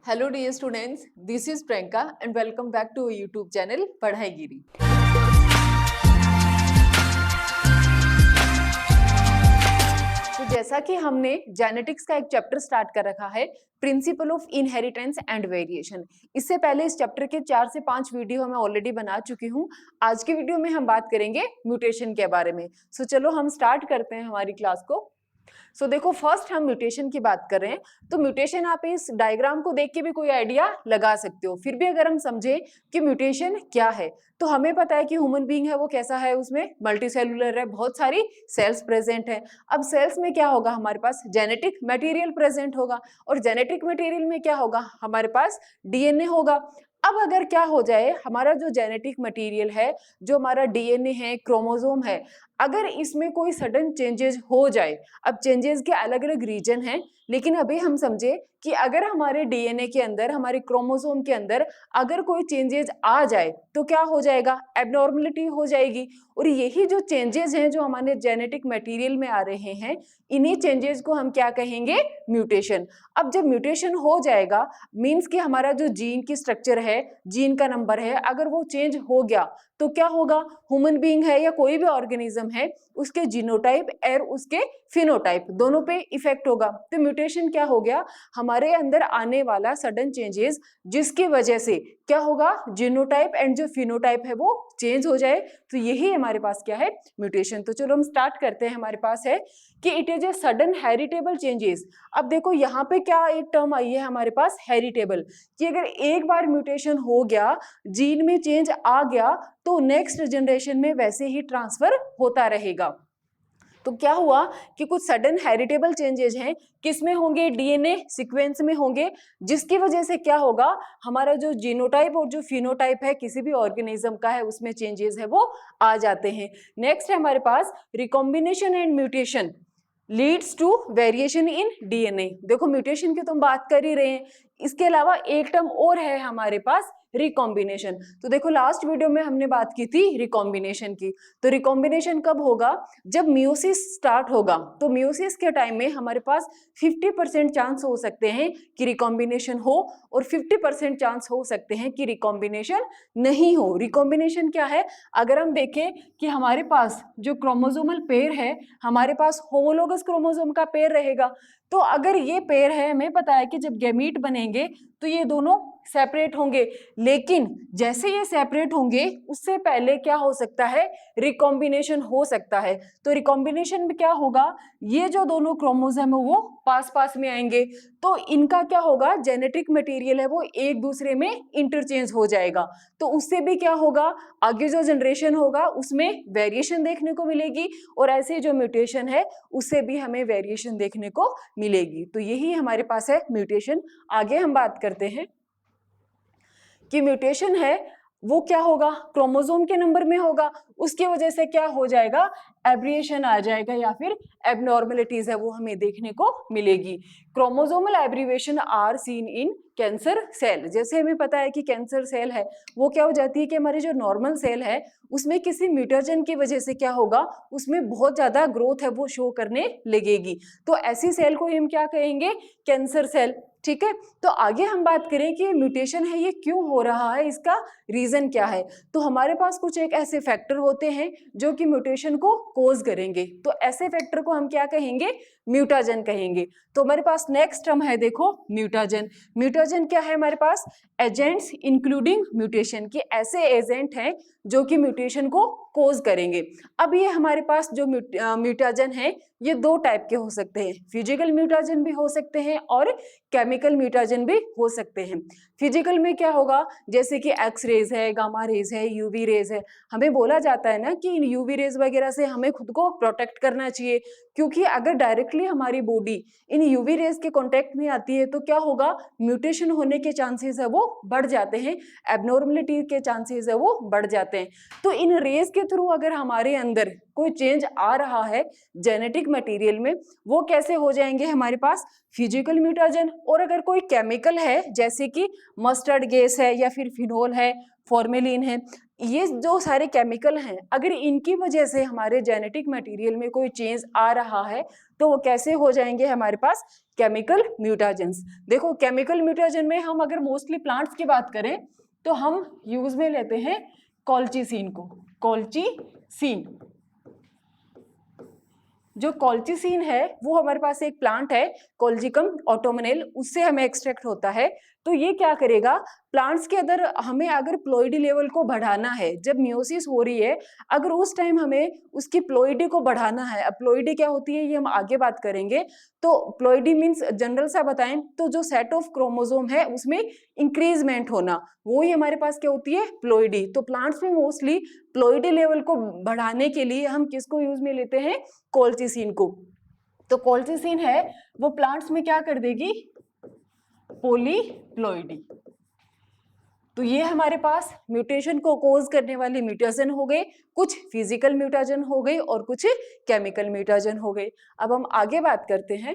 Hello dear students, this is Priyanka and welcome back to YouTube channel Padhaigiri. तो जैसा कि हमने जेनेटिक्स का एक चैप्टर स्टार्ट कर रखा है, principle of inheritance and variation. इससे पहले इस चैप्टर के 4 से 5 वीडियो मैं ऑलरेडी बना चुकी हूँ। आज की वीडियो में हम बात करेंगे म्यूटेशन के बारे में। सो चलो हम स्टार्ट करते हैं हमारी क्लास को। देखो, फर्स्ट हम म्यूटेशन की बात कर रहे हैं। तो म्यूटेशन आप इस डायग्राम को देख के भी कोई आइडिया लगा सकते हो। फिर भी अगर हम समझे कि म्यूटेशन क्या है, तो हमें पता है कि ह्यूमन बीइंग है वो कैसा है, उसमें मल्टी सेलुलर है, बहुत सारी सेल्स प्रेजेंट है। अब सेल्स में क्या होगा, हमारे पास जेनेटिक मटेरियल प्रेजेंट होगा, और जेनेटिक मटेरियल में क्या होगा, हमारे पास डीएनए होगा। अब अगर क्या हो जाए, हमारा जो जेनेटिक मटेरियल है, जो हमारा डीएनए है, क्रोमोसोम है, अगर इसमें कोई सडन चेंजेस हो जाए, अब चेंजेस के अलग अलग रीजन हैं, लेकिन अभी हम समझे कि अगर हमारे डीएनए के अंदर, हमारे क्रोमोसोम के अंदर अगर कोई चेंजेस आ जाए तो क्या हो जाएगा, एबनॉर्मलिटी हो जाएगी। और यही जो चेंजेस हैं जो हमारे जेनेटिक मटेरियल में आ रहे हैं, इन्हीं चेंजेस को हम क्या कहेंगे, म्यूटेशन। अब जब म्यूटेशन हो जाएगा, मीन्स कि हमारा जो जीन की स्ट्रक्चर है, जीन का नंबर है, अगर वो चेंज हो गया तो क्या होगा, ह्यूमन बीइंग है या कोई भी ऑर्गेनिज्म है, उसके जीनोटाइप और उसके फिनोटाइप दोनों पे इफेक्ट होगा। तो म्यूटेशन क्या हो गया, हमारे अंदर आने वाला सडन चेंजेस, जिसकी वजह से क्या होगा, जीनोटाइप एंड जो फिनोटाइप है वो चेंज हो जाए। तो यही हमारे पास क्या है, म्यूटेशन। तो चलो हम स्टार्ट करते हैं। हमारे पास है कि it is a sudden heritable changes. अब देखो यहाँ पे क्या एक टर्म आई है हमारे पास, हेरिटेबल, कि अगर एक बार म्यूटेशन हो गया, जीन में चेंज आ गया, तो नेक्स्ट जनरेशन में वैसे ही ट्रांसफर होता रहेगा। तो क्या हुआ कि कुछ सडन हेरिटेबल चेंजेस हैं, किसमें होंगे, डीएनए सीक्वेंस में होंगे, जिसकी वजह से क्या होगा, हमारा जो जीनोटाइप और जो फिनोटाइप है किसी भी ऑर्गेनिज्म का है, उसमें चेंजेस है वो आ जाते हैं। नेक्स्ट है हमारे पास recombination and mutation leads to variation in DNA. देखो म्यूटेशन की तो हम बात कर ही रहे हैं, इसके अलावा एक टर्म और है हमारे पास, रिकॉम्बिनेशन। तो देखो लास्ट वीडियो में हमने बात की थी रिकॉम्बिनेशन की। तो रिकॉम्बिनेशन कब होगा, जब मियोसिस स्टार्ट होगा। तो मियोसिस के टाइम में हमारे पास 50% चांस हो सकते हैं कि रिकॉम्बिनेशन हो, और 50% चांस हो सकते हैं कि रिकॉम्बिनेशन नहीं हो। रिकॉम्बिनेशन क्या है, अगर हम देखें कि हमारे पास जो क्रोमोसोमल पेयर है, हमारे पास होमोलोगस क्रोमोसोम का पेयर रहेगा। तो अगर ये पेयर है, हमें पता है कि जब गैमीट बनेंगे तो ये दोनों सेपरेट होंगे, लेकिन जैसे ये सेपरेट होंगे उससे पहले क्या हो सकता है, रिकॉम्बिनेशन हो सकता है। तो रिकॉम्बिनेशन में क्या होगा, ये जो दोनों क्रोमोसोम है वो पास पास में आएंगे, तो इनका क्या होगा, जेनेटिक मटेरियल है वो एक दूसरे में इंटरचेंज हो जाएगा। तो उससे भी क्या होगा, आगे जो जनरेशन होगा उसमें वेरिएशन देखने को मिलेगी, और ऐसे जो म्यूटेशन है उससे भी हमें वेरिएशन देखने को मिलेगी। तो यही हमारे पास है म्यूटेशन। आगे हम बात करते हैं कि म्यूटेशन है वो क्या होगा, क्रोमोसोम के नंबर में होगा, उसकी वजह से क्या हो जाएगा, एब्रिएशन आ जाएगा, या फिर एबनॉर्मलिटीज है वो हमें देखने को मिलेगी। Chromosomal aberration are seen in cancer cell. जैसे हमें पता है कि कैंसर सेल है वो क्या हो जाती है कि हमारी जो नॉर्मल सेल है उसमें किसी म्यूटेशन की वजह से क्या होगा, उसमें बहुत ज्यादा ग्रोथ है वो शो करने लगेगी। तो ऐसी सेल को हम क्या कहेंगे, कैंसर सेल। ठीक है, तो आगे हम बात करें कि म्यूटेशन है ये क्यों हो रहा है, इसका रीजन क्या है। तो हमारे पास कुछ एक ऐसे फैक्टर होते हैं जो कि म्यूटेशन को कोज करेंगे। तो ऐसे फैक्टर को हम क्या कहेंगे, म्यूटाजन कहेंगे। तो हमारे पास नेक्स्ट टर्म है, देखो म्यूटाजन। म्यूटाजन क्या है हमारे पास, एजेंट्स इंक्लूडिंग म्यूटेशन, के ऐसे एजेंट हैं जो कि म्यूटेशन को कोज करेंगे। अब ये हमारे पास जो म्यूटाजन है ये दो टाइप के हो सकते हैं, फिजिकल म्यूटाजन भी हो सकते हैं और केमिकल म्यूटाजन भी हो सकते हैं। फिजिकल में क्या होगा, जैसे कि एक्स रेज है, गामा रेज है, यूवी रेज है। हमें बोला जाता है ना कि इन यूवी रेज वगैरह से हमें खुद को प्रोटेक्ट करना चाहिए, क्योंकि अगर डायरेक्टली हमारी बॉडी इन यूवी रेज के कांटेक्ट में आती है तो क्या होगा, म्यूटेशन होने के चांसेस है वो बढ़ जाते हैं, एबनॉर्मलिटी के चांसेस है वो बढ़ जाते हैं। तो इन रेज के थ्रू अगर हमारे अंदर कोई चेंज आ रहा है जेनेटिक मटेरियल में, वो कैसे हो जाएंगे हमारे पास, फिजिकल म्यूटाजन। और अगर कोई केमिकल है जैसे कि मस्टर्ड गैस है या फिर फिनोल है, फॉर्मेलिन है, ये जो सारे केमिकल हैं, अगर इनकी वजह से हमारे जेनेटिक मटेरियल में कोई चेंज आ रहा है तो वो कैसे हो जाएंगे हमारे पास, केमिकल म्यूटाजेंस। देखो केमिकल म्यूटाजन में हम अगर मोस्टली प्लांट्स की बात करें तो हम यूज में लेते हैं कॉल्चिसिन को। कॉल्चिसिन, जो कॉल्चिसिन है वो हमारे पास एक प्लांट है कॉल्जिकम ऑटोमनेल, उससे हमें एक्सट्रैक्ट होता है। तो ये क्या करेगा, प्लांट्स के अंदर हमें अगर प्लोइडी लेवल को बढ़ाना है, जब मियोसिस हो रही है अगर उस टाइम हमें उसकी प्लोइडी को बढ़ाना है, अब प्लोइडी क्या होती है ये हम आगे बात करेंगे। तो प्लोइडी मीन्स जनरल सा बताएं तो जो सेट ऑफ क्रोमोसोम है उसमें इंक्रीजमेंट होना, वो ही हमारे पास क्या होती है, प्लोइडी। तो प्लांट्स में मोस्टली प्लोइडी लेवल को बढ़ाने के लिए हम किसको यूज में लेते हैं, कॉल्चिसिन को। तो कॉल्चिसिन है वो प्लांट्स में क्या कर देगी, पॉलीप्लोइडी। तो ये हमारे पास म्यूटेशन को कोज करने वाले म्यूटेशन हो गए, कुछ फिजिकल म्यूटेशन हो गए और कुछ केमिकल म्यूटेशन हो गए। अब हम आगे बात करते हैं।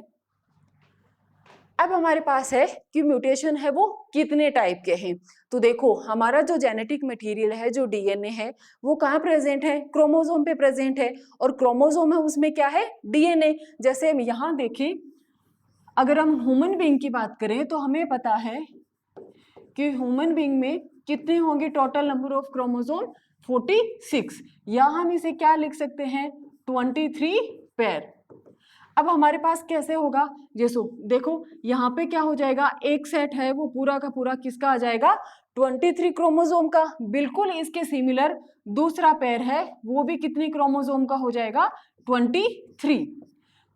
अब हमारे पास है कि म्यूटेशन है वो कितने टाइप के हैं। तो देखो हमारा जो जेनेटिक मटेरियल है, जो डीएनए है, वो कहाँ प्रेजेंट है, क्रोमोसोम पे प्रेजेंट है, और क्रोमोसोम है उसमें क्या है, डीएनए। जैसे हम यहाँ देखें, अगर हम ह्यूमन बीइंग की बात करें तो हमें पता है कि ह्यूमन बीइंग में कितने होंगे टोटल नंबर ऑफ क्रोमोसोम, 46, या हम इसे क्या लिख सकते हैं, 23 पेयर। अब हमारे पास कैसे होगा, जैसो देखो यहाँ पे क्या हो जाएगा, एक सेट है वो पूरा का पूरा किसका आ जाएगा, 23 क्रोमोसोम का। बिल्कुल इसके सिमिलर दूसरा पेयर है वो भी कितने क्रोमोसोम का हो जाएगा, 23।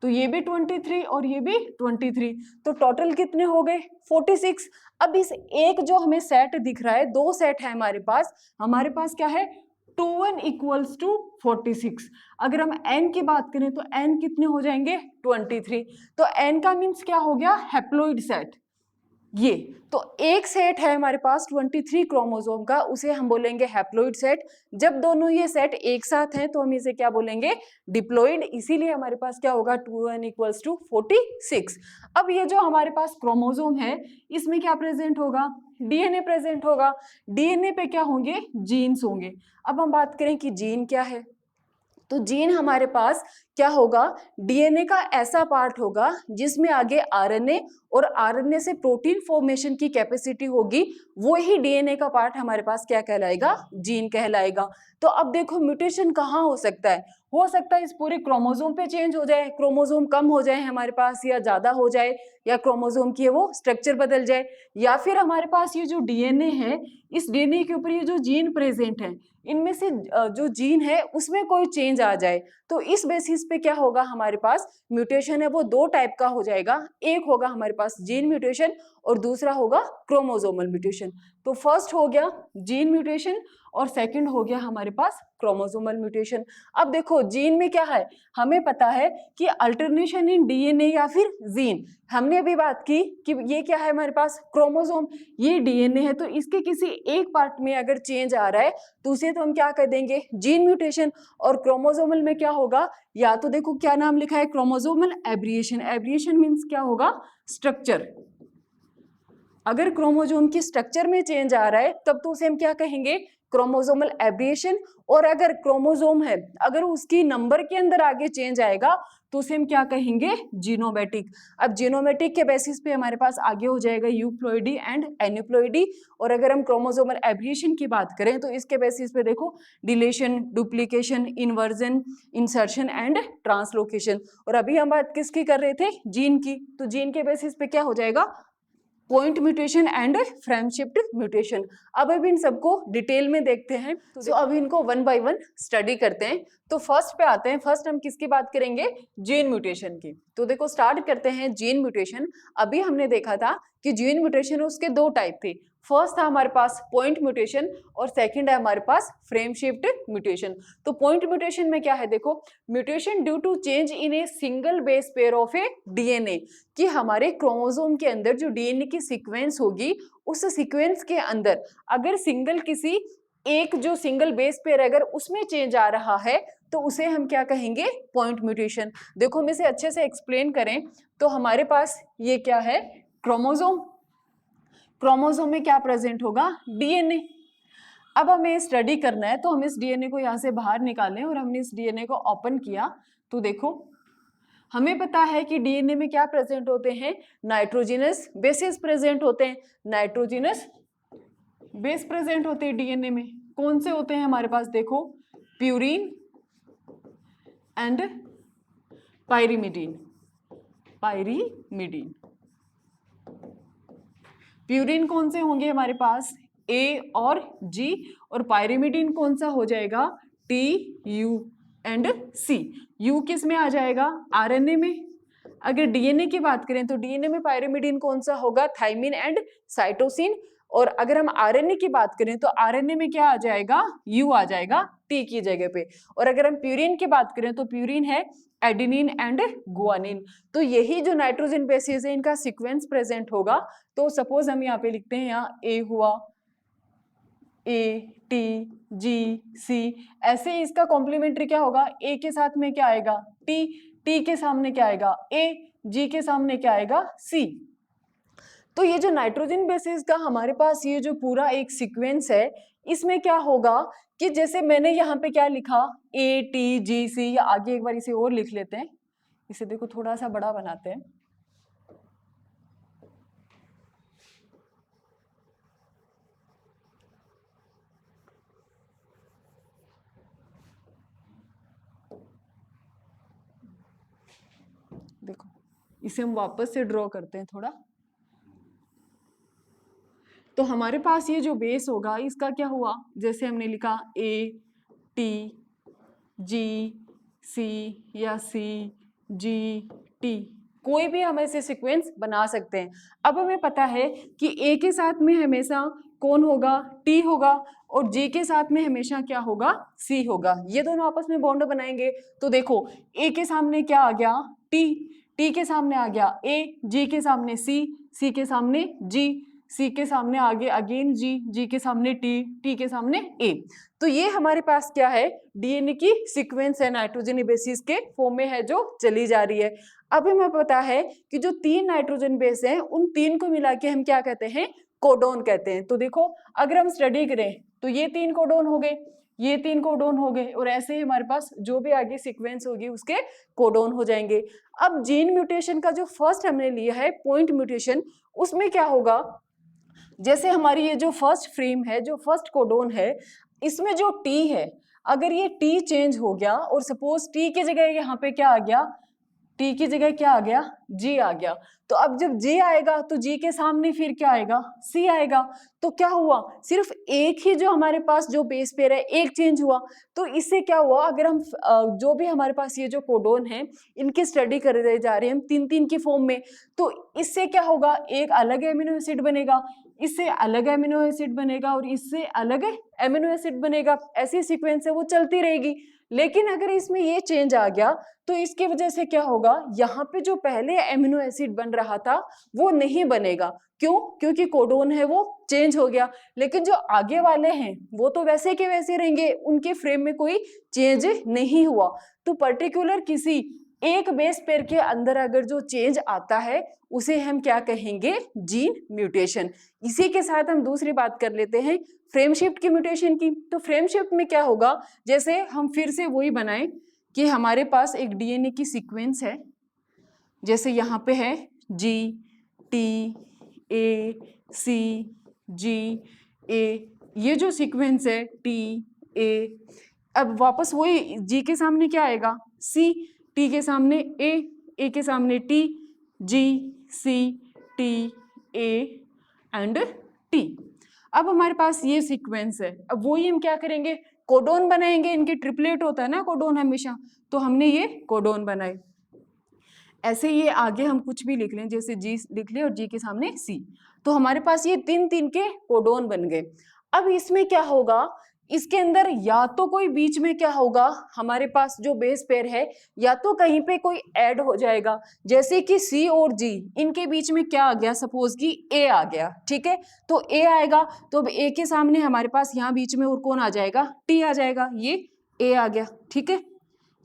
तो ये भी 23 और ये भी 23, तो टोटल कितने हो गए, 46। अब इस एक जो हमें सेट दिख रहा है, दो सेट है हमारे पास क्या है, 2n इक्वल्स टू 46। अगर हम n की बात करें तो n कितने हो जाएंगे, 23। तो n का मीन्स क्या हो गया, हैप्लोइड सेट। ये तो एक सेट है हमारे पास 23 क्रोमोसोम का, उसे हम बोलेंगे हैप्लोइड सेट। जब दोनों ये सेट एक साथ हैं तो हम इसे क्या बोलेंगे, डिप्लोइड। इसीलिए हमारे पास क्या होगा, 2n इक्वल्स टू 46। अब ये जो हमारे पास क्रोमोसोम है इसमें क्या प्रेजेंट होगा, डीएनए प्रेजेंट होगा। डीएनए पे क्या होंगे, जीन्स होंगे। अब हम बात करें कि जीन क्या है, तो जीन हमारे पास क्या होगा, डीएनए का ऐसा पार्ट होगा जिसमें आगे आरएनए और आरएनए से प्रोटीन फॉर्मेशन की कैपेसिटी होगी, वो ही डीएनए का पार्ट हमारे पास क्या कहलाएगा, जीन कहलाएगा। तो अब देखो म्यूटेशन कहाँ हो सकता है, हो सकता है इस पूरे क्रोमोसोम पे चेंज हो जाए, क्रोमोसोम कम हो जाए हमारे पास या ज्यादा हो जाए, या क्रोमोसोम की वो स्ट्रक्चर बदल जाए, या फिर हमारे पास ये जो डीएनए है इस डीएनए के ऊपर ये जो जीन प्रेजेंट है इनमें से जो जीन है उसमें कोई चेंज आ जाए। तो इस बेसिस पे क्या होगा, हमारे पास म्यूटेशन है वो दो टाइप का हो जाएगा, एक होगा हमारे पास जीन म्यूटेशन और दूसरा होगा क्रोमोसोमल म्यूटेशन। तो फर्स्ट हो गया जीन म्यूटेशन और सेकंड हो गया हमारे पास क्रोमोसोमल म्यूटेशन। अब देखो जीन में क्या है, हमें पता है कि अल्टरनेशन इन डीएनए या फिर जीन, हमने अभी बात की कि ये क्या है हमारे पास, क्रोमोसोम, ये डीएनए है, तो इसके किसी एक पार्ट में अगर चेंज आ रहा है तो उसे तो हम क्या कर देंगे, जीन म्यूटेशन। और क्रोमोसोमल में क्या होगा, या तो देखो क्या नाम लिखा है, क्रोमोसोमल एब्रिएशन। एब्रिएशन मीन्स क्या होगा, स्ट्रक्चर। अगर क्रोमोसोम की स्ट्रक्चर में चेंज आ रहा है तब तो उसे हम क्या कहेंगे, क्रोमोसोमल एब्रिएशन। और अगर क्रोमोसोम है अगर उसकी नंबर के अंदर आगे चेंज आएगा तो उसे हम क्या कहेंगे, जीनोमेटिक। अब जीनोमेटिक के बेसिस पे हमारे पास आगे हो जाएगा यूप्लॉइडी एंड एन्यूप्लॉइडी। और अगर हम क्रोमोसोमल एब्रिएशन की बात करें तो इसके बेसिस पे देखो deletion, duplication, inversion, insertion and translocation. और अभी हम बात किसकी कर रहे थे, जीन की, तो जीन के बेसिस पे क्या हो जाएगा, point mutation and frame shift mutation. अब इन सबको डिटेल में देखते हैं, तो अब इनको वन बाय वन स्टडी करते हैं। तो फर्स्ट पे आते हैं, फर्स्ट हम किसकी बात करेंगे, जीन म्यूटेशन की। तो देखो स्टार्ट करते हैं जीन म्यूटेशन। अभी हमने देखा था कि जीन म्यूटेशन उसके दो टाइप थे, फर्स्ट था हमारे पास पॉइंट म्यूटेशन और सेकंड है हमारे पास फ्रेम शिफ्ट म्यूटेशन। तो पॉइंट म्यूटेशन में क्या है, देखो mutation due to change in a single base pair of a DNA, कि हमारे क्रोमोसोम के अंदर जो डीएनए की सीक्वेंस होगी उस सीक्वेंस के अंदर अगर किसी एक जो सिंगल बेस पेयर अगर उसमें चेंज आ रहा है तो उसे हम क्या कहेंगे, पॉइंट म्यूटेशन। देखो हम इसे अच्छे से एक्सप्लेन करें तो हमारे पास ये क्या है, क्रोमोसोम। क्रोमोसोम में क्या प्रेजेंट होगा, डीएनए। अब हमें स्टडी करना है, तो हम इस डीएनए को यहाँ से बाहर निकालें और हमने इस डीएनए को ओपन किया तो देखो हमें पता है कि डीएनए में क्या प्रेजेंट होते हैं, नाइट्रोजनस बेसेस प्रेजेंट होते हैं, नाइट्रोजनस बेस प्रेजेंट होते हैं डीएनए में। कौन से होते हैं हमारे पास, देखो purine and pyrimidine. Pyrimidine, purine कौन से होंगे हमारे पास, ए और जी, और पायरिमिडीन कौन सा हो जाएगा, T U and C. U किस में आ जाएगा, आरएनए में। अगर डीएनए की बात करें तो डीएनए में पायरिमिडीन कौन सा होगा, थाइमिन एंड साइटोसिन। और अगर हम आरएनए की बात करें तो आरएनए में क्या आ जाएगा, यू आ जाएगा टी की जगह पे। और अगर हम प्यूरिन की बात करें तो प्यूरिन है एडेनिन एंड गुआनिन। तो यही जो नाइट्रोजन बेसिस है इनका सीक्वेंस प्रेजेंट होगा। तो सपोज हम यहाँ पे लिखते हैं, यहाँ ए हुआ, ए टी जी सी, ऐसे इसका कॉम्प्लीमेंट्री क्या होगा, ए के साथ में क्या आएगा, टी, टी के सामने क्या आएगा, ए, जी के सामने क्या आएगा, सी। तो ये जो नाइट्रोजन बेसिस का हमारे पास ये जो पूरा एक सीक्वेंस है, इसमें क्या होगा कि जैसे मैंने यहाँ पे क्या लिखा, ए टी जी सी, या आगे एक बार इसे और लिख लेते हैं, इसे देखो थोड़ा सा बड़ा बनाते हैं। देखो इसे हम वापस से ड्रॉ करते हैं थोड़ा। तो हमारे पास ये जो बेस होगा इसका क्या हुआ, जैसे हमने लिखा ए टी जी सी या सी जी टी, कोई भी हम ऐसे सीक्वेंस बना सकते हैं। अब हमें पता है कि ए के साथ में हमेशा कौन होगा, टी होगा, और जी के साथ में हमेशा क्या होगा, सी होगा। ये दोनों आपस में बॉन्ड बनाएंगे। तो देखो ए के सामने क्या आ गया, टी, टी के सामने आ गया ए, जी के सामने सी, सी के सामने जी, सी के सामने आगे अगेन जी, जी के सामने टी, टी के सामने ए। तो ये हमारे पास क्या है, डीएनए की सीक्वेंस है, नाइट्रोजन बेसिस के फॉर्म में है जो चली जा रही है। अब हमें पता है कि जो 3 नाइट्रोजन बेस हैं उन 3 को मिला के हम क्या कहते हैं, कोडोन कहते हैं। तो देखो अगर हम स्टडी करें तो ये 3 कोडोन हो गए, ये 3 कोडोन हो गए, और ऐसे ही हमारे पास जो भी आगे सीक्वेंस होगी उसके कोडोन हो जाएंगे। अब जीन म्यूटेशन का जो फर्स्ट हमने लिया है पॉइंट म्यूटेशन, उसमें क्या होगा, जैसे हमारी ये जो फर्स्ट फ्रेम है, जो फर्स्ट कोडोन है, इसमें जो टी है, अगर ये टी चेंज हो गया और सपोज टी की जगह यहाँ पे क्या आ गया, टी की जगह क्या आ गया, जी आ गया, तो अब जब जी आएगा तो जी के सामने फिर क्या आएगा, सी आएगा। तो क्या हुआ, सिर्फ एक ही जो हमारे पास जो बेस पेयर है एक चेंज हुआ। तो इससे क्या हुआ, अगर हम जो भी हमारे पास ये जो कोडोन है इनकी स्टडी कर रहे जा रहे हैं हम 3-3 की फॉर्म में, तो इससे क्या होगा, एक अलग एमिनो एसिड बनेगा, इससे अलग एमिनो एसिड बनेगा, और इससे अलग एमिनो एसिड बनेगा। ऐसी सीक्वेंस है वो चलती रहेगी। लेकिन अगर इसमें ये चेंज आ गया तो इसकी वजह से क्या होगा, यहाँ पे जो पहले एमिनो एसिड बन रहा था वो नहीं बनेगा। क्यों, क्योंकि कोडोन है वो चेंज हो गया। लेकिन जो आगे वाले हैं वो तो वैसे के वैसे रहेंगे, उनके फ्रेम में कोई चेंज नहीं हुआ। तो पर्टिकुलर किसी एक बेस पेयर के अंदर अगर जो चेंज आता है उसे हम क्या कहेंगे, जीन म्यूटेशन। इसी के साथ हम दूसरी बात कर लेते हैं फ्रेम शिफ्ट की म्यूटेशन की। तो फ्रेम शिफ्ट में क्या होगा, जैसे हम फिर से वही बनाएं कि हमारे पास एक डीएनए की सीक्वेंस है, जैसे यहाँ पे है जी टी ए सी जी ए, ये जो सीक्वेंस है टी ए, अब वापस वही जी के सामने क्या आएगा, सी, टी के सामने ए के सामने T, G C T A and T. अब हमारे पास ये सीक्वेंस है, अब वही हम क्या करेंगे, कोडोन बनाएंगे। इनके ट्रिपलेट होता है ना कोडोन हमेशा, तो हमने ये कोडोन बनाए। ऐसे ये आगे हम कुछ भी लिख लें, जैसे जी लिख ले और जी के सामने सी, तो हमारे पास ये 3-3 के कोडोन बन गए। अब इसमें क्या होगा, इसके अंदर या तो कोई बीच में क्या होगा, हमारे पास जो बेस पेयर है या तो कहीं पे कोई ऐड हो जाएगा, जैसे कि सी और जी इनके बीच में क्या आ गया, सपोज कि ए आ गया, ठीक है। तो ए आएगा तो अब ए के सामने हमारे पास यहाँ बीच में और कौन आ जाएगा, टी आ जाएगा, ये ए आ गया, ठीक है।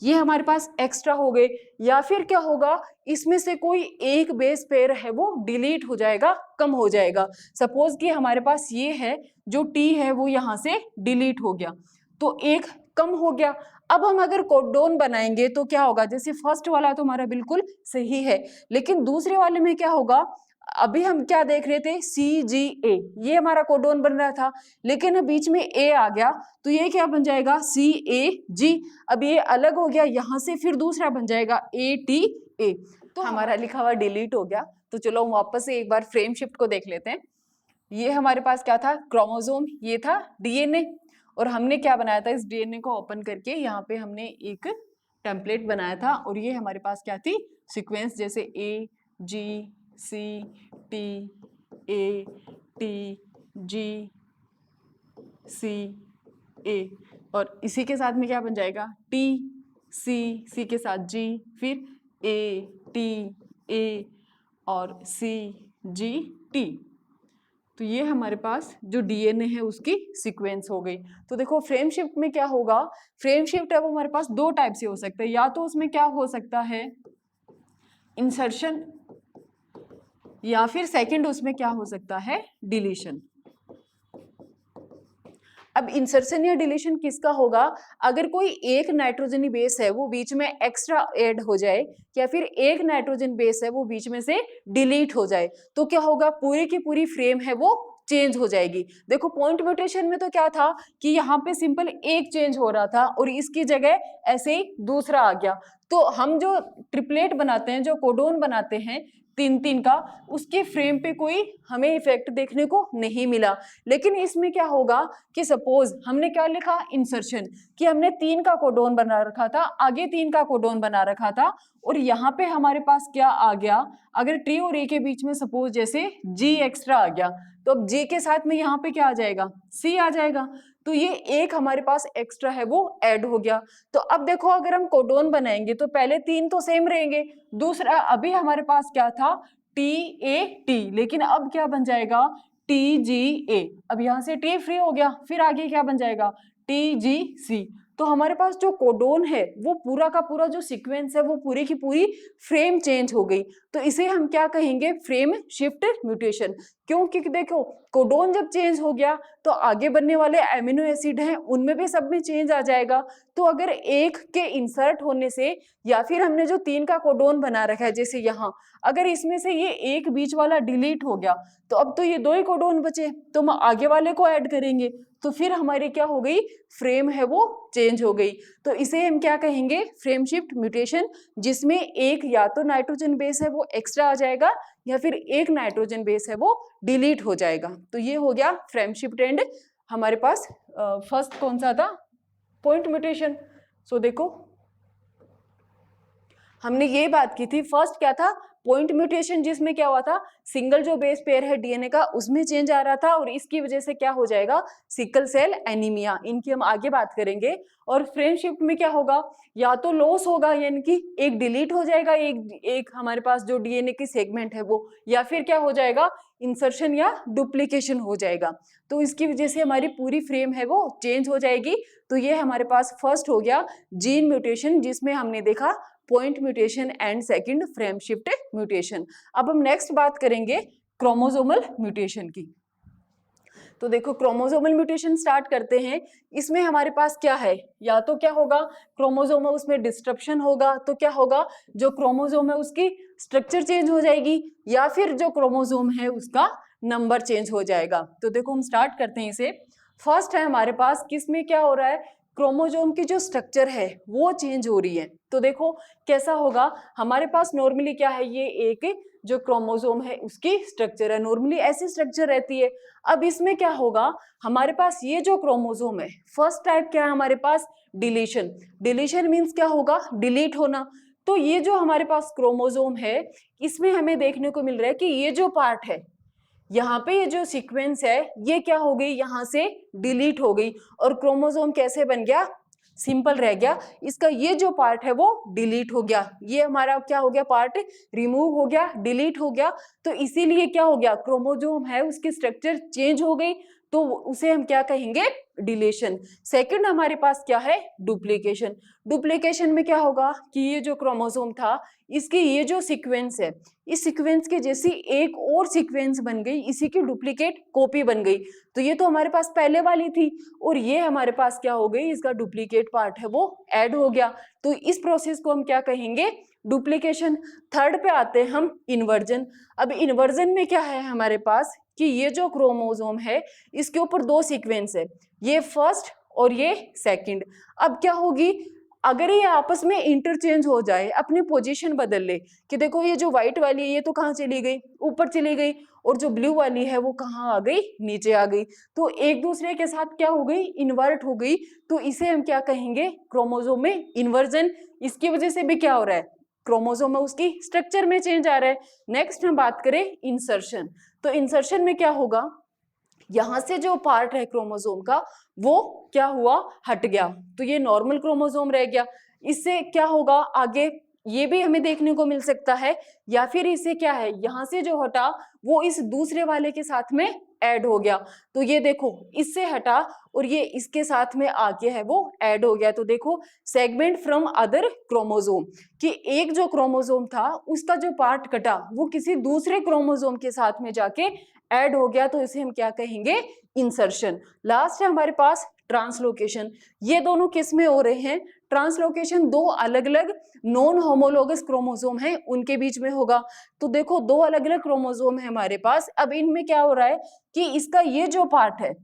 ये हमारे पास एक्स्ट्रा हो गए, या फिर क्या होगा, इसमें से कोई एक बेस पेयर है वो डिलीट हो जाएगा, कम हो जाएगा। सपोज कि हमारे पास ये है, जो टी है वो यहाँ से डिलीट हो गया, तो एक कम हो गया। अब हम अगर कोडोन बनाएंगे तो क्या होगा, जैसे फर्स्ट वाला तो हमारा बिल्कुल सही है, लेकिन दूसरे वाले में क्या होगा, अभी हम क्या देख रहे थे, CGA, ये हमारा कोडोन बन रहा था, लेकिन बीच में A आ गया, तो ये क्या बन जाएगा, CAG। अब ये अलग हो गया यहाँ से, फिर दूसरा बन जाएगा ATA, तो हमारा लिखा हुआ डिलीट हो गया। तो चलो हम वापस से एक बार फ्रेम शिफ्ट को देख लेते हैं। ये हमारे पास क्या था, क्रोमोसोम, ये था DNA, और हमने क्या बनाया था, इस DNA को ओपन करके यहाँ पे हमने एक टेम्पलेट बनाया था, और ये हमारे पास क्या थी, सीक्वेंस, जैसे AGCTATGCA, और इसी के साथ में क्या बन जाएगा, TCC के साथ G, फिर ATA और CGT। तो ये हमारे पास जो DNA है उसकी सीक्वेंस हो गई। तो देखो फ्रेम शिफ्ट में क्या होगा, फ्रेम शिफ्ट अब हमारे पास दो टाइप से हो सकता है, या तो उसमें क्या हो सकता है, इंसर्शन, या फिर सेकंड उसमें क्या हो सकता है, डिलीशन। अब इंसर्शन या डिलीशन किसका होगा, अगर कोई एक नाइट्रोजनी बेस है वो बीच में एक्स्ट्रा ऐड हो जाए, या फिर एक नाइट्रोजन बेस है वो बीच में से डिलीट हो जाए, तो क्या होगा, पूरी की पूरी फ्रेम है वो चेंज हो जाएगी। देखो पॉइंट म्यूटेशन में तो क्या था कि यहाँ पे सिंपल एक चेंज हो रहा था और इसकी जगह ऐसे ही दूसरा आ गया। तो हम जो ट्रिपलेट बनाते हैं, जो कोडोन बनाते हैं 3-3 का, उसके फ्रेम पे कोई हमें इफेक्ट देखने को नहीं मिला। लेकिन इसमें क्या होगा कि सपोज हमने क्या लिखा, इंसर्शन, कि हमने 3 का कोडोन बना रखा था, आगे 3 का कोडोन बना रखा था, और यहाँ पे हमारे पास क्या आ गया, अगर टी और ए के बीच में सपोज जैसे जी एक्स्ट्रा आ गया, तो अब जी के साथ में यहाँ पे क्या आ जाएगा, सी आ जाएगा, तो ये एक हमारे पास एक्स्ट्रा है वो ऐड हो गया। तो अब देखो अगर हम कोडोन बनाएंगे तो पहले 3 तो सेम रहेंगे, दूसरा अभी हमारे पास क्या था, TAT, लेकिन अब क्या बन जाएगा, TGA। अब यहाँ से T फ्री हो गया, फिर आगे क्या बन जाएगा, TGC। तो हमारे पास जो कोडोन है वो पूरा का पूरा जो सीक्वेंस है वो पूरी की पूरी फ्रेम चेंज हो गई। तो इसे हम क्या कहेंगे, फ्रेम शिफ्ट म्यूटेशन। क्योंकि देखो कोडोन जब चेंज हो गया तो आगे बनने वाले एमिनो एसिड हैं उनमें भी सब में चेंज आ जाएगा। तो अगर एक के इंसर्ट होने से, या फिर हमने जो 3 का कोडोन बना रखा है जैसे यहाँ, अगर इसमें से ये एक बीच वाला डिलीट हो गया तो अब तो ये 2 ही कोडोन बचे, तो हम आगे वाले को ऐड करेंगे, तो फिर हमारी क्या हो गई, फ्रेम है वो चेंज हो गई। तो इसे हम क्या कहेंगे, फ्रेम शिफ्ट म्यूटेशन, जिसमें एक या तो नाइट्रोजन बेस है वो एक्स्ट्रा आ जाएगा, या फिर एक नाइट्रोजन बेस है वो डिलीट हो जाएगा। तो ये हो गया फ्रेम शिफ्ट एंड हमारे पास फर्स्ट कौन सा था, पॉइंट म्यूटेशन। सो देखो हमने ये बात की थी, फर्स्ट क्या था, पॉइंट म्यूटेशन, जिसमें क्या हुआ था, सिंगल जो बेस पेयर है डीएनए का उसमें चेंज आ रहा था, और इसकी वजह से क्या हो जाएगा, सिकल सेल एनीमिया, इनकी हम आगे बात करेंगे। और फ्रेम शिफ्ट में क्या होगा, या तो लॉस होगा, यानी कि एक डिलीट हो जाएगा, एक हमारे पास जो डीएनए की सेगमेंट है वो, या फिर क्या हो जाएगा, इंसर्शन या डुप्लीकेशन हो जाएगा। तो इसकी वजह से हमारी पूरी फ्रेम है वो चेंज हो जाएगी। तो ये हमारे पास फर्स्ट हो गया जीन म्यूटेशन, जिसमें हमने देखा point mutation and second frame shift mutation. अब हम नेक्स्ट बात करेंगे क्रोमोसोमल म्यूटेशन की। तो देखो क्रोमोसोमल म्यूटेशन स्टार्ट करते हैं। इसमें हमारे पास क्या है, या तो क्या होगा, क्रोमोसोम में उसमें डिस्ट्रप्शन होगा, तो क्या होगा, जो क्रोमोसोम है उसकी स्ट्रक्चर चेंज हो जाएगी, या फिर जो क्रोमोसोम है उसका नंबर चेंज हो जाएगा। तो देखो हम स्टार्ट करते हैं इसे। फर्स्ट है हमारे पास, किसमें क्या हो रहा है, क्रोमोसोम की जो स्ट्रक्चर है वो चेंज हो रही है। तो देखो कैसा होगा, हमारे पास नॉर्मली क्या है, ये एक जो क्रोमोसोम है उसकी स्ट्रक्चर है, नॉर्मली ऐसी स्ट्रक्चर रहती है। अब इसमें क्या होगा, हमारे पास ये जो क्रोमोसोम है, फर्स्ट टाइप क्या है हमारे पास, डिलीशन। डिलीशन मीन्स क्या होगा, डिलीट होना। तो ये जो हमारे पास क्रोमोसोम है, इसमें हमें देखने को मिल रहा है कि ये जो पार्ट है, यहाँ पे ये जो सीक्वेंस है ये क्या हो गई, यहाँ से डिलीट हो गई, और क्रोमोसोम कैसे बन गया, सिंपल रह गया। इसका ये जो पार्ट है वो डिलीट हो गया, ये हमारा क्या हो गया, पार्ट रिमूव हो गया, डिलीट हो गया। तो इसीलिए क्या हो गया, क्रोमोसोम है उसकी स्ट्रक्चर चेंज हो गई। तो उसे हम क्या कहेंगे, डिलीशन। सेकंड हमारे पास क्या है, डुप्लीकेशन। डुप्लीकेशन में क्या होगा कि ये जो क्रोमोसोम था इसकी ये जो सीक्वेंस है, इस सीक्वेंस के जैसी एक और सीक्वेंस बन गई, इसी की डुप्लीकेट कॉपी बन गई। तो ये तो हमारे पास पहले वाली थी और ये हमारे पास क्या हो गई, इसका डुप्लीकेट पार्ट है वो ऐड हो गया। तो इस प्रोसेस को हम क्या कहेंगे, डुप्लीकेशन। थर्ड पे आते हैं हम, इन्वर्जन। अब इन्वर्जन में क्या है हमारे पास कि ये जो क्रोमोसोम है इसके ऊपर दो सीक्वेंस है, ये फर्स्ट और ये सेकंड। अब क्या होगी, अगर ये आपस में इंटरचेंज हो जाए, अपनी पोजीशन बदल ले, कि देखो ये जो व्हाइट वाली है ये तो कहाँ चली गई, ऊपर चली गई, और जो ब्लू वाली है वो कहाँ आ गई, नीचे आ गई। तो एक दूसरे के साथ क्या हो गई, इन्वर्ट हो गई। तो इसे हम क्या कहेंगे, क्रोमोसोम में इन्वर्जन। इसकी वजह से भी क्या हो रहा है, क्रोमोसोम में उसकी स्ट्रक्चर में चेंज आ रहा है। नेक्स्ट हम बात करें इंसर्शन। तो इंसर्शन में क्या होगा, यहां से जो पार्ट है क्रोमोसोम का वो क्या हुआ, हट गया, तो ये नॉर्मल क्रोमोसोम रह गया। इससे क्या होगा आगे, ये भी हमें देखने को मिल सकता है, या फिर इसे क्या है, यहां से जो हटा वो इस दूसरे वाले के साथ में ऐड हो गया। तो ये देखो, इससे हटा और ये इसके साथ में आगे है वो ऐड हो गया। तो देखो, सेगमेंट फ्रॉम अदर क्रोमोसोम, कि एक जो क्रोमोसोम था उसका जो पार्ट कटा वो किसी दूसरे क्रोमोसोम के साथ में जाके ऐड हो गया। तो इसे हम क्या कहेंगे, इंसर्शन। लास्ट है हमारे पास ट्रांसलोकेशन। ये दोनों किस में हो रहे हैं, ट्रांसलोकेशन दो अलग अलग नॉन होमोलोगस क्रोमोसोम है उनके बीच में होगा। तो देखो, दो अलग अलग क्रोमोसोम है हमारे पास। अब इनमें क्या हो रहा है कि इसका ये जो पार्ट है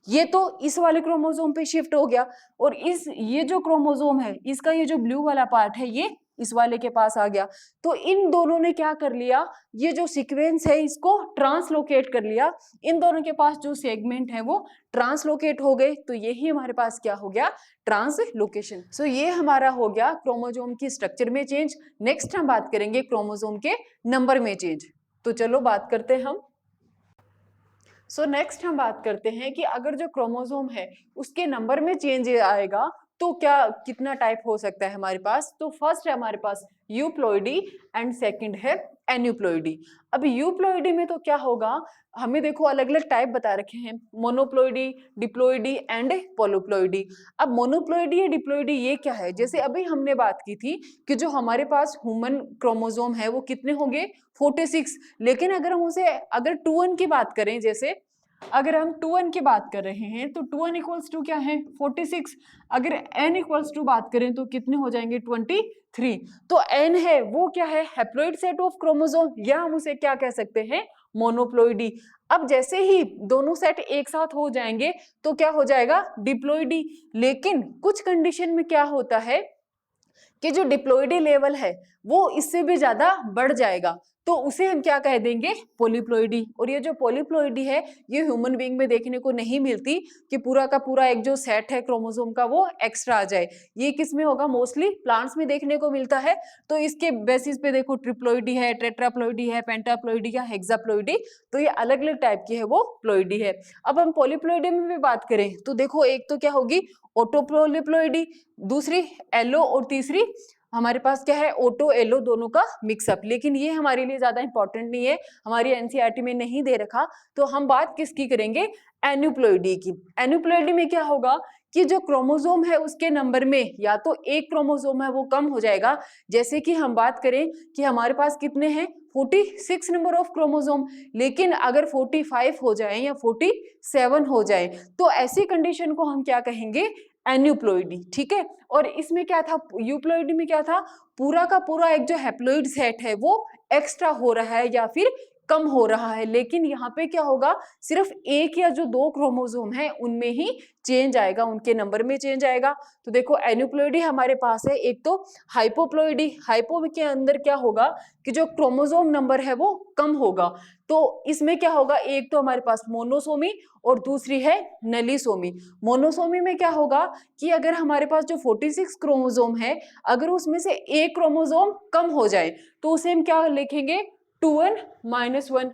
ये तो इस वाले क्रोमोसोम पे शिफ्ट हो गया, और ये जो क्रोमोसोम है इसका ये जो ब्लू वाला पार्ट है ये इस वाले के पास आ गया। तो इन दोनों ने क्या कर लिया, ये जो सीक्वेंस है इसको ट्रांसलोकेट कर लिया। इन दोनों के पास जो सेगमेंट है वो ट्रांसलोकेट हो गए। तो यही हमारे पास क्या हो गया, ट्रांसलोकेशन। सो ये हमारा हो गया क्रोमोसोम की स्ट्रक्चर में चेंज। नेक्स्ट हम बात करेंगे क्रोमोसोम के नंबर में चेंज। तो चलो बात करते हैं हम। सो नेक्स्ट हम बात करते हैं कि अगर जो क्रोमोसोम है उसके नंबर में चेंज आएगा तो क्या कितना टाइप हो सकता है हमारे पास। तो फर्स्ट है हमारे पास यूप्लॉइडी एंड सेकंड है एन्यूप्लॉइडी। अब यूप्लॉइडी में तो क्या होगा, हमें देखो अलग अलग टाइप बता रखे हैं, मोनोप्लॉइडी, डिप्लॉइडी एंड पॉलीप्लॉइडी। अब मोनोप्लॉइडी या डिप्लॉइडी ये क्या है, जैसे अभी हमने बात की थी कि जो हमारे पास ह्यूमन क्रोमोसोम है वो कितने होंगे, 46। लेकिन अगर हम उसे अगर 2n की बात करें, जैसे अगर हम 2n की बात कर रहे हैं तो 2n इक्वल्स टू क्या है, 46। अगर n इक्वल्स टू बात करें तो कितने हो जाएंगे, 23। तो n है वो क्या है, हैप्लॉइड सेट ऑफ क्रोमोसोम, या हम उसे क्या कह सकते हैं, मोनोप्लॉइडी। अब जैसे ही दोनों सेट एक साथ हो जाएंगे तो क्या हो जाएगा, डिप्लॉइडी। लेकिन कुछ कंडीशन में क्या होता है कि जो डिप्लॉइडी लेवल है वो इससे भी ज्यादा बढ़ जाएगा, तो उसे हम क्या कह देंगे, पॉलीप्लॉइडी। और ये जो पॉलीप्लॉइडी है ये ह्यूमन बीइंग में देखने को नहीं मिलती कि पूरा का पूरा एक जो सेट है क्रोमोसोम का वो एक्स्ट्रा आ जाए। ये किस में होगा, मोस्टली प्लांट्स में देखने को मिलता है। तो इसके बेसिस पे देखो, ट्रिप्लॉइडी है, टेट्राप्लॉइडी है, पेंटाप्लॉइडी या हेक्साप्लॉइडी, तो ये अलग अलग टाइप की है वो प्लॉइडी है। अब हम पॉलीप्लॉइडी में भी बात करें तो देखो, एक तो क्या होगी, ऑटोप्लॉइडी, दूसरी एलो, और तीसरी हमारे पास क्या है, ऑटो एलो, दोनों का मिक्सअप। लेकिन ये हमारे लिए ज्यादा इंपॉर्टेंट नहीं है, हमारी एनसीईआरटी में नहीं दे रखा। तो हम बात किसकी करेंगे, एन्यूप्लॉइडी की। एन्यूप्लॉइडी में क्या होगा कि जो क्रोमोसोम है उसके नंबर में या तो एक क्रोमोसोम है वो कम हो जाएगा। जैसे कि हम बात करें कि हमारे पास कितने हैं, 46 नंबर ऑफ क्रोमोसोम, लेकिन अगर 45 हो जाए या 47 हो जाए तो ऐसी कंडीशन को हम क्या कहेंगे, एन्यूप्लॉइडी। ठीक है, और इसमें क्या था, यूप्लॉइडी में क्या था, पूरा का पूरा एक जो हैप्लॉइड सेट है वो एक्स्ट्रा हो रहा है या फिर कम हो रहा है। लेकिन यहाँ पे क्या होगा, सिर्फ एक या जो दो क्रोमोसोम है उनमें ही चेंज आएगा, उनके नंबर में चेंज आएगा। तो देखो, एन्यूप्लॉइडी हमारे पास है, एक तो हाइपोप्लॉइडी। हाइपो के अंदर क्या होगा कि जो क्रोमोसोम नंबर है वो कम होगा। तो इसमें क्या होगा, एक तो हमारे पास मोनोसोमी और दूसरी है नलीसोमी। मोनोसोमी में क्या होगा कि अगर हमारे पास जो 46 क्रोमोसोम है, अगर उसमें से एक क्रोमोसोम कम हो जाए तो उसे हम क्या लिखेंगे, 2n-1।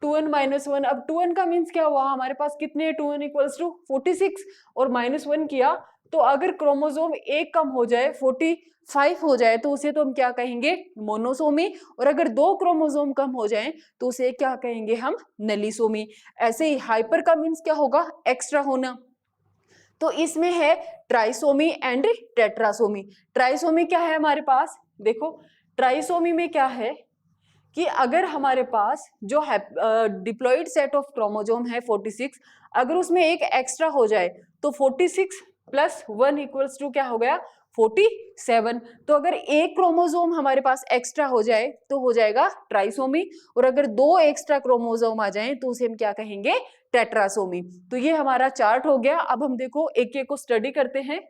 2n-1, अब 2n का मीन्स क्या हुआ, हमारे पास कितने, 2n इक्वल्स टू 46 और -1 किया तो अगर क्रोमोसोम एक कम हो जाए 45 हो जाए तो उसे तो हम क्या कहेंगे, मोनोसोमी। और अगर 2 क्रोमोसोम कम हो जाए तो उसे क्या कहेंगे हम, नलीसोमी। ऐसे ही हाइपर का मीन्स क्या होगा, एक्स्ट्रा होना। तो इसमें है ट्राइसोमी एंड टेट्रासोमी। ट्राइसोमी क्या है हमारे पास, देखो ट्राइसोमी में क्या है कि अगर हमारे पास जो है डिप्लॉइड सेट ऑफ क्रोमोसोम है 46, अगर उसमें एक एक्स्ट्रा हो जाए तो 46 प्लस 1 इक्वल्स टू क्या हो गया, 47। तो अगर एक क्रोमोसोम हमारे पास एक्स्ट्रा हो जाए तो हो जाएगा ट्राइसोमी, और अगर 2 एक्स्ट्रा क्रोमोसोम आ जाएं तो उसे हम क्या कहेंगे, टेट्रासोमी। तो ये हमारा चार्ट हो गया। अब हम देखो एक एक को स्टडी करते हैं।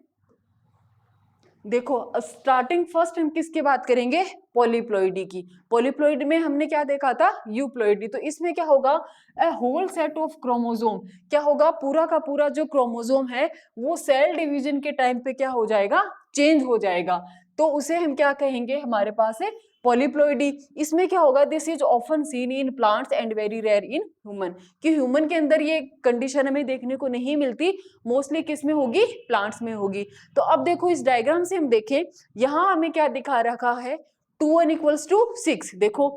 देखो स्टार्टिंग फर्स्ट हम किसकी बात करेंगे, पॉलीप्लॉइडी की। पॉलीप्लॉइड में हमने क्या देखा था, यूप्लॉइडी। तो इसमें क्या होगा, ए होल सेट ऑफ क्रोमोसोम। क्या होगा, पूरा का पूरा जो क्रोमोसोम है वो सेल डिवीजन के टाइम पे क्या हो जाएगा, चेंज हो जाएगा। तो उसे हम क्या कहेंगे, हमारे पास है पॉलीप्लॉइडी। इसमें क्या होगा, this is often seen in plants and very rare in human. कि ह्यूमन के अंदर ये कंडीशन हमें देखने को नहीं मिलती, मोस्टली किस में होगी, प्लांट्स में होगी। तो अब देखो इस डायग्राम से हम देखें, यहां हमें क्या दिखा रखा है, 2 1 इक्वल्स टू 6। देखो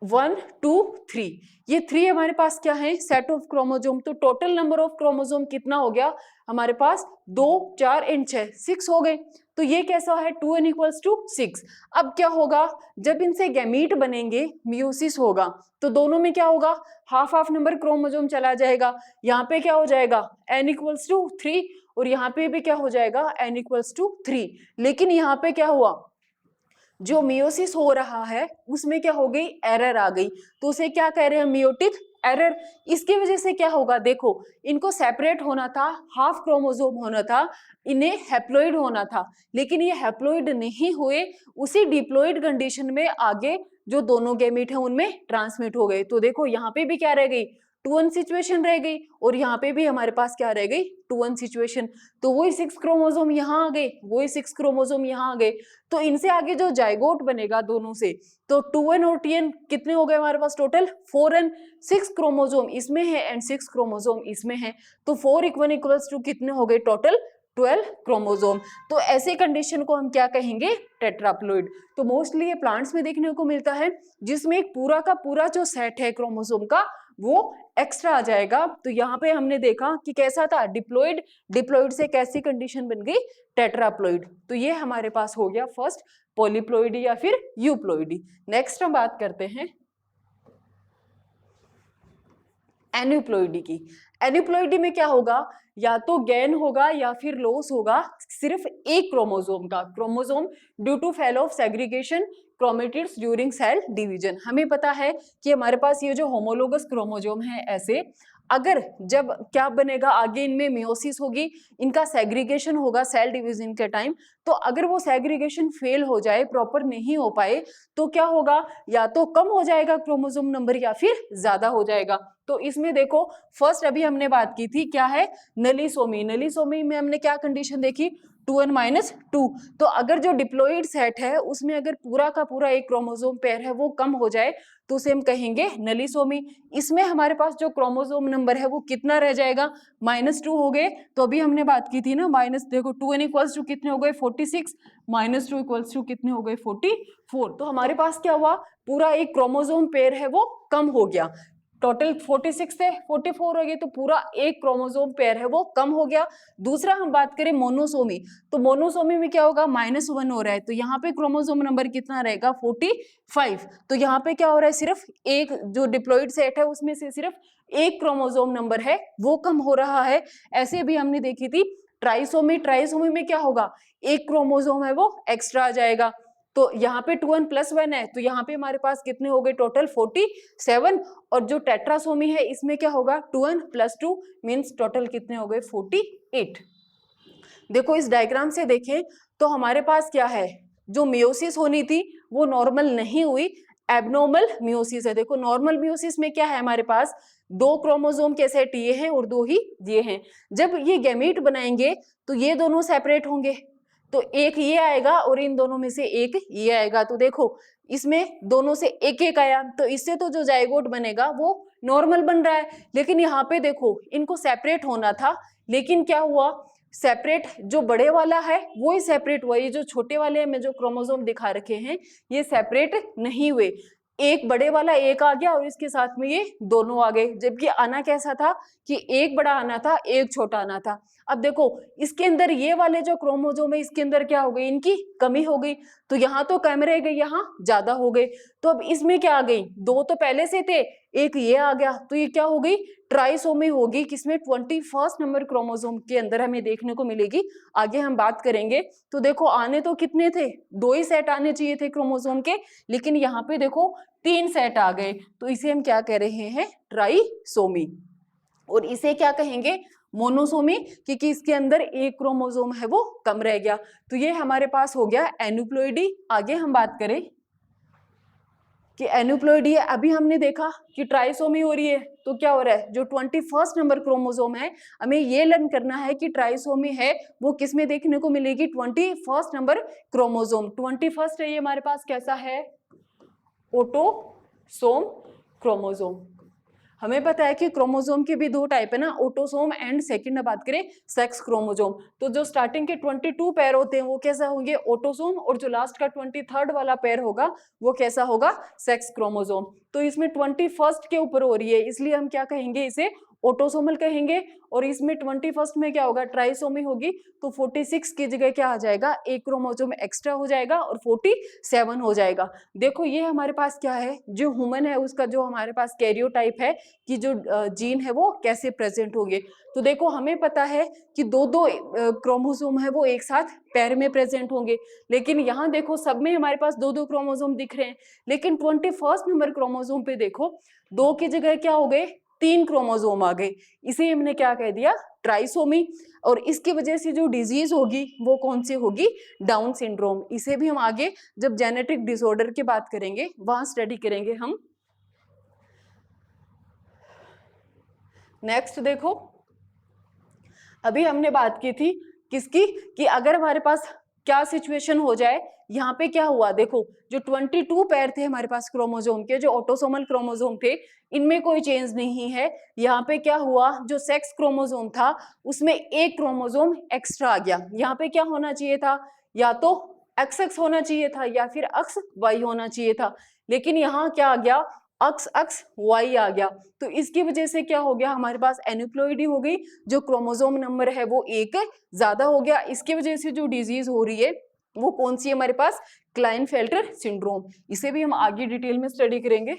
1 2 3, ये 3 हमारे पास क्या है, सेट ऑफ क्रोमोसोम। तो टोटल नंबर ऑफ क्रोमोसोम कितना हो गया हमारे पास, 2 4 एंड 6 6 हो गए। तो ये कैसा है, 2 n इक्वल्स टू 6। अब क्या होगा, जब इनसे गैमीट बनेंगे, मियोसिस होगा, तो दोनों में क्या होगा, हाफ हाफ नंबर क्रोमोसोम चला जाएगा। यहाँ पे क्या हो जाएगा, n इक्वल्स टू 3, और यहाँ पे भी क्या हो जाएगा, n इक्वल्स टू 3। लेकिन यहाँ पे क्या हुआ, जो मियोसिस हो रहा है उसमें क्या हो गई, एरर आ गई। तो उसे क्या कह रहे हैं, मियोटिक एरर। इसकी वजह से क्या होगा, देखो इनको सेपरेट होना था, हाफ क्रोमोसोम होना था, इन्हें हैप्लॉइड होना था, लेकिन ये हैप्लॉइड नहीं हुए। उसी डिप्लॉइड कंडीशन में आगे जो दोनों गैमीट है उनमें ट्रांसमिट हो गए। तो देखो यहाँ पे भी क्या रह गई, 2 1 सिचुएशन रह गई, और यहाँ पे भी हमारे पास क्या रह गई, 2 1 सिचुएशन। तो वही 6 क्रोमोसोम यहाँ आ गए, वही 6 क्रोमोसोम यहाँ आ गए। तो इनसे आगे जो जाइगोट बनेगा दोनों से, तो 2n और tn कितने हो गए हमारे पास, टोटल 4n। 6 क्रोमोसोम इसमें है एंड 6 क्रोमोसोम इसमें है, तो 4 1 इक्वल्स टू कितने हो गए, टोटल 12 क्रोमोसोम। तो ऐसे कंडीशन को हम क्या कहेंगे, टेट्राप्लॉइड। तो मोस्टली ये प्लांट्स में देखने को मिलता है, जिसमें एक पूरा का पूरा जो सेट है क्रोमोसोम का वो एक्स्ट्रा आ जाएगा। तो यहाँ पे हमने देखा कि कैसा था, डिप्लॉइड, डिप्लॉइड से कैसी कंडीशन बन गई, टेट्राप्लॉइड। तो ये हमारे पास हो गया फर्स्ट पॉलीप्लॉइडी या फिर यूप्लॉइडी। नेक्स्ट हम बात करते हैं एन्यूप्लॉइडी की। एन्यूप्लॉइडी में क्या होगा, या तो गेन होगा या फिर लॉस होगा सिर्फ एक क्रोमोसोम का, chromosome due to fail of segregation chromatids during cell division. हमें पता है कि हमारे पास ये जो होमोलोगस क्रोमोसोम है, ऐसे अगर जब क्या बनेगा, आगे इनमें मियोसिस होगी, इनका सेग्रीगेशन होगा सेल डिवीजन के टाइम। तो अगर वो सेग्रीगेशन फेल हो जाए, प्रॉपर नहीं हो पाए, तो क्या होगा, या तो कम हो जाएगा क्रोमोसोम नंबर या फिर ज्यादा हो जाएगा। तो इसमें देखो फर्स्ट अभी हमने बात की थी, क्या है, नलीसोमी। नलीसोमी में हमने क्या कंडीशन देखी, 2n माइनस 2। तो अगर जो डिप्लॉइड सेट है उसमें अगर पूरा का पूरा एक क्रोमोसोम पेयर है वो कम हो जाए तो उसे हम कहेंगे नलीसोमी। इसमें हमारे पास जो क्रोमोसोम नंबर है वो कितना रह जाएगा, -2 हो गए। तो अभी हमने बात की थी ना, माइनस देखो 2n इक्वल्स टू कितने हो गए, 46, -2 इक्वल्स टू कितने हो गए, 44। तो हमारे पास क्या हुआ, पूरा एक क्रोमोसोम पेयर है वो कम हो गया। टोटल 46 से 44 हो गए, तो पूरा एक क्रोमोसोम पेयर है वो कम हो गया। दूसरा हम बात करें मोनोसोमी, तो मोनोसोमी में क्या होगा, -1 हो रहा है, तो यहाँ पे क्रोमोसोम नंबर कितना रहेगा, 45। तो यहाँ पे क्या हो रहा है, सिर्फ एक जो डिप्लॉइड सेट है उसमें से सिर्फ एक क्रोमोसोम नंबर है वो कम हो रहा है। ऐसे भी हमने देखी थी ट्राइसोमी। ट्राइसोमी में क्या होगा, एक क्रोमोसोम है वो एक्स्ट्रा आ जाएगा। तो यहाँ पे 2n + 1 है, तो यहाँ पे हमारे पास कितने हो गए, टोटल 47। और जो टेट्रासोमी है इसमें क्या होगा, 2n + 2 मीन्स टोटल कितने हो गए, 48। देखो इस डायग्राम से देखें तो हमारे पास क्या है, जो मियोसिस होनी थी वो नॉर्मल नहीं हुई, एबनॉर्मल मियोसिस है। देखो नॉर्मल मियोसिस में क्या है, हमारे पास 2 क्रोमोसोम के सेट ये हैं और 2 ही ये हैं। जब ये गैमीट बनाएंगे तो ये दोनों सेपरेट होंगे, तो एक ये आएगा और इन दोनों में से एक ये आएगा। तो देखो इसमें दोनों से एक एक आया, तो इससे तो जो जाइगोट बनेगा वो नॉर्मल बन रहा है। लेकिन यहाँ पे देखो इनको सेपरेट होना था, लेकिन क्या हुआ, सेपरेट जो बड़े वाला है वो ही सेपरेट हुआ, ये जो छोटे वाले में जो क्रोमोसोम दिखा रखे हैं ये सेपरेट नहीं हुए, एक बड़े वाला एक आ गया और इसके साथ में ये दोनों आ गए, जबकि आना कैसा था कि एक बड़ा आना था एक छोटा आना था। अब देखो इसके अंदर ये वाले जो क्रोमोसोम है इसके अंदर क्या हो गई, इनकी कमी हो गई, तो यहाँ तो कम रह गई, यहाँ ज्यादा हो गए। तो अब इसमें क्या आ गई, दो तो पहले से थे, एक ये आ गया, तो ये क्या हो गई, ट्राइसोमी होगी, किसमें 21 नंबर क्रोमोसोम के अंदर हमें देखने को मिलेगी। आगे हम बात करेंगे। तो देखो आने तो कितने थे, दो ही सेट आने चाहिए थे क्रोमोसोम के, लेकिन यहाँ पे देखो 3 सेट आ गए, तो इसे हम क्या कह रहे हैं, ट्राइसोमी। और इसे क्या कहेंगे, मोनोसोमी, क्योंकि इसके अंदर एक क्रोमोसोम है वो कम रह गया। तो ये हमारे पास हो गया एनुप्लॉइडी। आगे हम बात करें कि एनुप्लॉइडी है, अभी हमने देखा कि ट्राइसोमी हो रही है, तो क्या हो रहा है, जो 21 नंबर क्रोमोसोम है हमें ये लर्न करना है कि ट्राइसोमी है वो किस में देखने को मिलेगी, 21 नंबर क्रोमोसोम। 21 है ये हमारे पास कैसा है, ऑटोसोम क्रोमोसोम। हमें पता है कि क्रोमोसोम के भी दो टाइप है ना, ऑटोसोम एंड सेकंड बात करें सेक्स क्रोमोसोम। तो जो स्टार्टिंग के 22 पैर होते हैं वो कैसा होंगे, ऑटोसोम, और जो लास्ट का 23rd वाला पैर होगा वो कैसा होगा, सेक्स क्रोमोसोम। तो इसमें 21 के ऊपर हो रही है, इसलिए हम क्या कहेंगे, इसे ऑटोसोमल कहेंगे। और इसमें 21 में क्या होगा, ट्राइसोमी होगी, तो 46 की जगह क्या आ जाएगा, एक क्रोमोसोम एक्स्ट्रा हो जाएगा और 47 हो जाएगा। देखो ये हमारे पास क्या है, जो ह्यूमन है उसका जो हमारे पास कैरियोटाइप है कि जो जीन है वो कैसे प्रेजेंट होंगे। तो देखो हमें पता है कि दो दो क्रोमोसोम है वो एक साथ पैर में प्रेजेंट होंगे, लेकिन यहाँ देखो सब में हमारे पास दो दो क्रोमोसोम दिख रहे हैं, लेकिन 21 नंबर क्रोमोसोम पे देखो दो की जगह क्या हो गए, 3 क्रोमोसोम आ गए, इसे हमने क्या कह दिया, ट्राइसोमी। और इसकी वजह से जो डिजीज होगी वो कौन सी होगी, डाउन सिंड्रोम। इसे भी हम आगे जब जेनेटिक डिसऑर्डर की बात करेंगे वहां स्टडी करेंगे हम। नेक्स्ट देखो, अभी हमने बात की थी किसकी, कि अगर हमारे पास क्या सिचुएशन हो जाए, यहाँ पे क्या हुआ, देखो जो 22 पैर थे हमारे पास क्रोमोसोम के, जो ऑटोसोमल क्रोमोसोम थे, इनमें कोई चेंज नहीं है। यहाँ पे क्या हुआ, जो सेक्स क्रोमोसोम था उसमें एक क्रोमोसोम एक्स्ट्रा आ गया। यहाँ पे क्या होना चाहिए था, या तो XX होना चाहिए था या फिर XY होना चाहिए था, लेकिन यहाँ क्या आ गया, XY आ गया। तो इसकी वजह से क्या हो गया, हमारे पास एनुप्लॉइडी हो गई, जो क्रोमोसोम नंबर है वो एक ज्यादा हो गया। इसकी वजह से जो डिजीज हो रही है वो कौन सी है हमारे पास, क्लाइनफेल्टर सिंड्रोम। इसे भी हम आगे डिटेल में स्टडी करेंगे।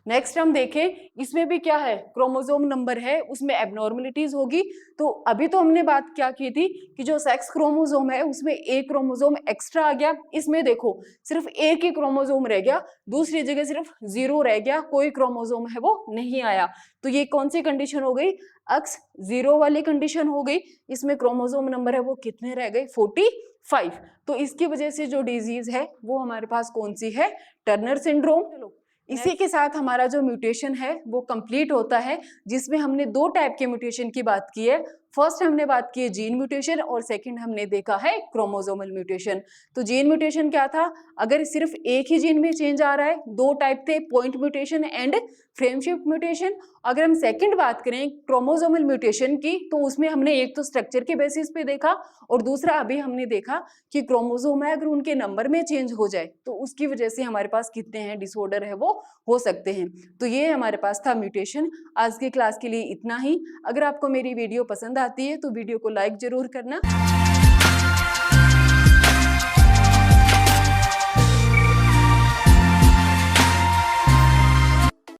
नेक्स्ट हम देखें, इसमें भी क्या है, क्रोमोसोम नंबर है उसमें एबनॉर्मलिटीज होगी। तो अभी तो हमने बात क्या की थी कि जो सेक्स क्रोमोसोम है उसमें एक क्रोमोसोम एक्स्ट्रा आ गया, इसमें देखो सिर्फ एक ही क्रोमोसोम रह गया, दूसरी जगह सिर्फ 0 रह गया, कोई क्रोमोसोम है वो नहीं आया। तो ये कौन सी कंडीशन हो गई, X0 वाली कंडीशन हो गई। इसमें क्रोमोसोम नंबर है वो कितने रह गए, 45। तो इसकी वजह से जो डिजीज है वो हमारे पास कौन सी है, टर्नर सिंड्रोम। चलो इसी के साथ हमारा जो म्यूटेशन है वो कंप्लीट होता है, जिसमें हमने दो टाइप के म्यूटेशन की बात की है। फर्स्ट हमने बात की है जीन म्यूटेशन और सेकंड हमने देखा है क्रोमोसोमल म्यूटेशन। तो जीन म्यूटेशन क्या था, अगर सिर्फ एक ही जीन में चेंज आ रहा है, दो टाइप थे, point mutation and frame shift mutation. अगर हम सेकंड बात करें क्रोमोसोमल म्यूटेशन की, तो उसमें हमने एक तो स्ट्रक्चर के बेसिस पे देखा और दूसरा अभी हमने देखा कि क्रोमोसोम है अगर उनके नंबर में चेंज हो जाए तो उसकी वजह से हमारे पास कितने हैं डिसऑर्डर है वो हो सकते हैं। तो ये हमारे पास था म्यूटेशन। आज की क्लास के लिए इतना ही। अगर आपको मेरी वीडियो पसंद आती है तो वीडियो को लाइक जरूर करना।